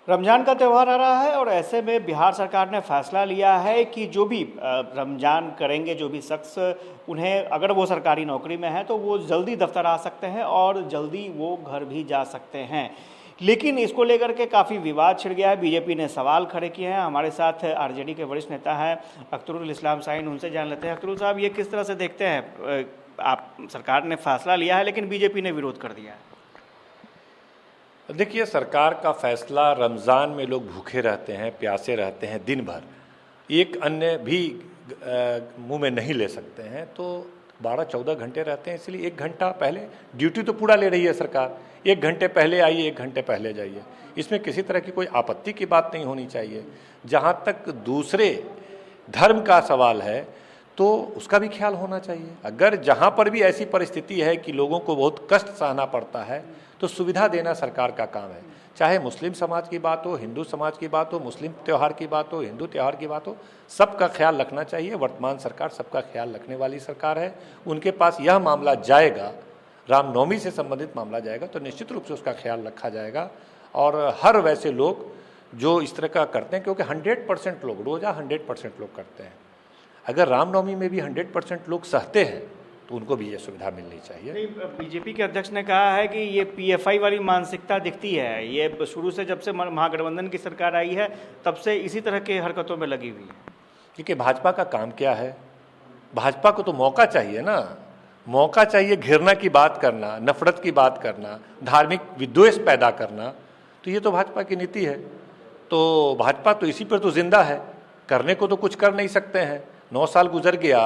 रमज़ान का त्यौहार आ रहा है और ऐसे में बिहार सरकार ने फैसला लिया है कि जो भी रमज़ान करेंगे, जो भी शख्स, उन्हें अगर वो सरकारी नौकरी में है तो वो जल्दी दफ्तर आ सकते हैं और जल्दी वो घर भी जा सकते हैं। लेकिन इसको लेकर के काफ़ी विवाद छिड़ गया है। बीजेपी ने सवाल खड़े किए हैं। हमारे साथ आरजेडी के वरिष्ठ नेता हैं अख्तरुल इस्लाम शाहीन, उनसे जान लेते हैं। अख्तरुल साहब, ये किस तरह से देखते हैं? आप सरकार ने फैसला लिया है लेकिन बीजेपी ने विरोध कर दिया है। देखिए, सरकार का फैसला, रमज़ान में लोग भूखे रहते हैं, प्यासे रहते हैं दिन भर, एक अन्य भी मुंह में नहीं ले सकते हैं, तो 12-14 घंटे रहते हैं, इसलिए 1 घंटा पहले ड्यूटी तो पूरा ले रही है सरकार। 1 घंटे पहले आइए, 1 घंटे पहले जाइए, इसमें किसी तरह की कोई आपत्ति की बात नहीं होनी चाहिए। जहाँ तक दूसरे धर्म का सवाल है तो उसका भी ख्याल होना चाहिए। अगर जहाँ पर भी ऐसी परिस्थिति है कि लोगों को बहुत कष्ट सहना पड़ता है तो सुविधा देना सरकार का काम है। चाहे मुस्लिम समाज की बात हो, हिंदू समाज की बात हो, मुस्लिम त्यौहार की बात हो, हिंदू त्यौहार की बात हो, सबका ख्याल रखना चाहिए। वर्तमान सरकार सबका ख्याल रखने वाली सरकार है। उनके पास यह मामला जाएगा, रामनवमी से संबंधित मामला जाएगा, तो निश्चित रूप से उसका ख्याल रखा जाएगा। और हर वैसे लोग जो इस तरह का करते हैं, क्योंकि 100% लोग रोज़ा 100% लोग करते हैं, अगर रामनवमी में भी 100% लोग सहते हैं तो उनको भी ये सुविधा मिलनी चाहिए। बीजेपी के अध्यक्ष ने कहा है कि ये पीएफआई वाली मानसिकता दिखती है। ये शुरू से, जब से महागठबंधन की सरकार आई है तब से इसी तरह के हरकतों में लगी हुई है। क्योंकि भाजपा का काम क्या है? भाजपा को तो मौका चाहिए ना, मौका चाहिए घृणा की बात करना, नफरत की बात करना, धार्मिक विद्वेष पैदा करना। तो ये तो भाजपा की नीति है। तो भाजपा तो इसी पर तो जिंदा है, करने को तो कुछ कर नहीं सकते हैं। 9 साल गुजर गया,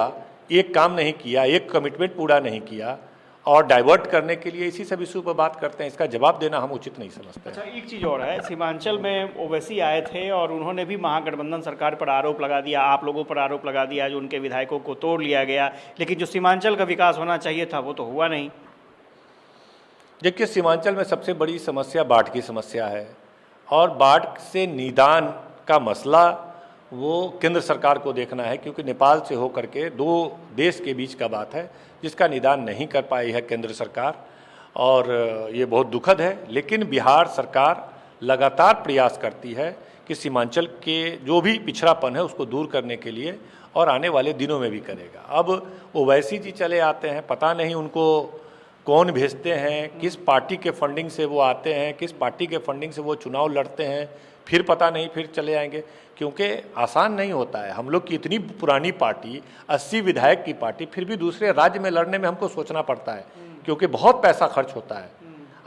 एक काम नहीं किया, एक कमिटमेंट पूरा नहीं किया, और डाइवर्ट करने के लिए इसी सब इशू पर बात करते हैं। इसका जवाब देना हम उचित नहीं समझते। अच्छा, एक चीज़ और है, सीमांचल में ओवैसी आए थे और उन्होंने भी महागठबंधन सरकार पर आरोप लगा दिया, आप लोगों पर आरोप लगा दिया, जो उनके विधायकों को तोड़ लिया गया, लेकिन जो सीमांचल का विकास होना चाहिए था वो तो हुआ नहीं। देखिए, सीमांचल में सबसे बड़ी समस्या बाढ़ की समस्या है, और बाढ़ से निदान का मसला वो केंद्र सरकार को देखना है, क्योंकि नेपाल से होकर के 2 देश के बीच का बात है, जिसका निदान नहीं कर पाई है केंद्र सरकार, और ये बहुत दुखद है। लेकिन बिहार सरकार लगातार प्रयास करती है कि सीमांचल के जो भी पिछड़ापन है उसको दूर करने के लिए, और आने वाले दिनों में भी करेगा। अब ओवैसी जी चले आते हैं, पता नहीं उनको कौन भेजते हैं, किस पार्टी के फंडिंग से वो आते हैं, किस पार्टी के फंडिंग से वो चुनाव लड़ते हैं, फिर पता नहीं फिर चले आएंगे, क्योंकि आसान नहीं होता है। हम लोग की इतनी पुरानी पार्टी, 80 विधायक की पार्टी, फिर भी दूसरे राज्य में लड़ने में हमको सोचना पड़ता है, क्योंकि बहुत पैसा खर्च होता है।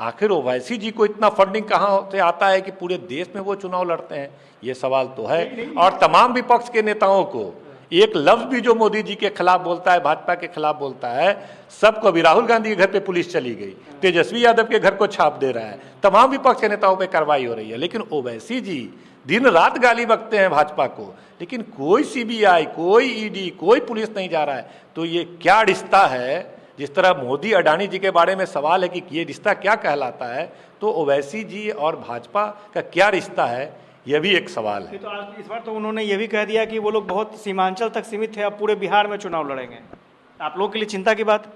आखिर ओवैसी जी को इतना फंडिंग कहाँ से आता है कि पूरे देश में वो चुनाव लड़ते हैं? ये सवाल तो है। और तमाम विपक्ष के नेताओं को एक लफ्ज भी जो मोदी जी के खिलाफ बोलता है, भाजपा के खिलाफ बोलता है, सबको, अभी राहुल गांधी के घर पे पुलिस चली गई, तेजस्वी यादव के घर को छाप दे रहा है, तमाम विपक्ष के नेताओं पे कार्रवाई हो रही है, लेकिन ओवैसी जी दिन रात गाली बकते हैं भाजपा को, लेकिन कोई सीबीआई, कोई ईडी, कोई पुलिस नहीं जा रहा है। तो ये क्या रिश्ता है? जिस तरह मोदी अडानी जी के बारे में सवाल है कि ये रिश्ता क्या कहलाता है, तो ओवैसी जी और भाजपा का क्या रिश्ता है, यह भी एक सवाल है। तो आज इस बार तो उन्होंने ये भी कह दिया कि वो लोग बहुत सीमांचल तक सीमित थे, अब पूरे बिहार में चुनाव लड़ेंगे। आप लोगों के लिए चिंता की बात?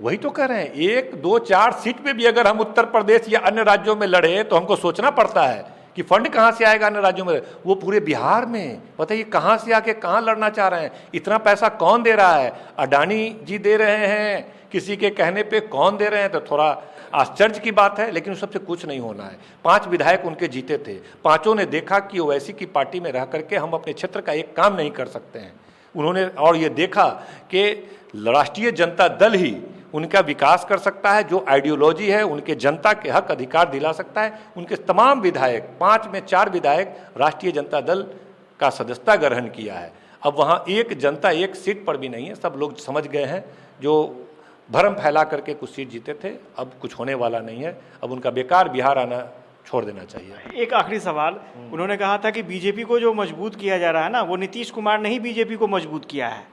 वही तो कर रहे हैं। 1, 2, 4 सीट पे भी अगर हम उत्तर प्रदेश या अन्य राज्यों में लड़े तो हमको सोचना पड़ता है कि फंड कहाँ से आएगा अन्य राज्यों में। वो पूरे बिहार में बताइए कहाँ से आके कहाँ लड़ना चाह रहे हैं? इतना पैसा कौन दे रहा है? अडानी जी दे रहे हैं, किसी के कहने पे कौन दे रहे हैं? तो थोड़ा आश्चर्य की बात है, लेकिन सबसे कुछ नहीं होना है। 5 विधायक उनके जीते थे, 5ओं ने देखा कि ओवैसी की पार्टी में रह करके हम अपने क्षेत्र का एक काम नहीं कर सकते हैं। उन्होंने और ये देखा कि राष्ट्रीय जनता दल ही उनका विकास कर सकता है, जो आइडियोलॉजी है उनके जनता के हक अधिकार दिला सकता है। उनके तमाम विधायक, 5 में 4 विधायक राष्ट्रीय जनता दल का सदस्यता ग्रहण किया है। अब वहाँ एक जनता एक सीट पर भी नहीं है। सब लोग समझ गए हैं, जो भरम फैला करके कुछ सीट जीते थे, अब कुछ होने वाला नहीं है। अब उनका बेकार बिहार आना छोड़ देना चाहिए। एक आखिरी सवाल, उन्होंने कहा था कि बीजेपी को जो मजबूत किया जा रहा है ना, वो नीतीश कुमार ने ही बीजेपी को मजबूत किया है।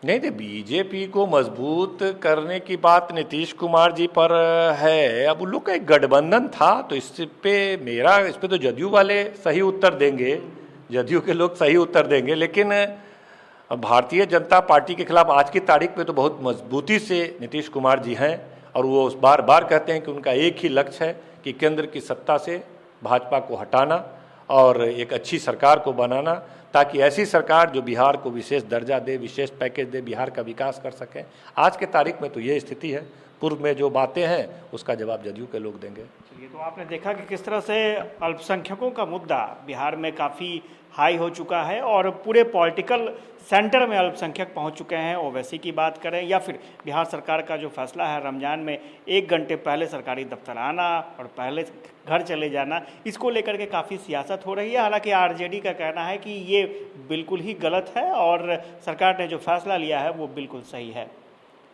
नहीं, बीजेपी को मजबूत करने की बात नीतीश कुमार जी पर है। अब उन लोग का एक गठबंधन था, तो इस पे तो जदयू वाले सही उत्तर देंगे, जदयू के लोग सही उत्तर देंगे, लेकिन भारतीय जनता पार्टी के खिलाफ आज की तारीख में तो बहुत मजबूती से नीतीश कुमार जी हैं, और वो बार बार कहते हैं कि उनका एक ही लक्ष्य है कि केंद्र की सत्ता से भाजपा को हटाना और एक अच्छी सरकार को बनाना, ताकि ऐसी सरकार जो बिहार को विशेष दर्जा दे, विशेष पैकेज दे, बिहार का विकास कर सके। आज के तारीख में तो ये स्थिति है। पूर्व में जो बातें हैं उसका जवाब जदयू के लोग देंगे। चलिए, तो आपने देखा कि किस तरह से अल्पसंख्यकों का मुद्दा बिहार में काफ़ी हाई हो चुका है और पूरे पॉलिटिकल सेंटर में अल्पसंख्यक पहुंच चुके हैं। ओवैसी की बात करें या फिर बिहार सरकार का जो फैसला है रमजान में 1 घंटे पहले सरकारी दफ्तर आना और पहले घर चले जाना, इसको लेकर के काफ़ी सियासत हो रही है। हालांकि आरजेडी का कहना है कि ये बिल्कुल ही गलत है और सरकार ने जो फैसला लिया है वो बिल्कुल सही है।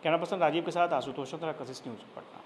कैमरा पर्सन राजीव के साथ आशुतोष चंद्र, कशिश न्यूज़, पटना।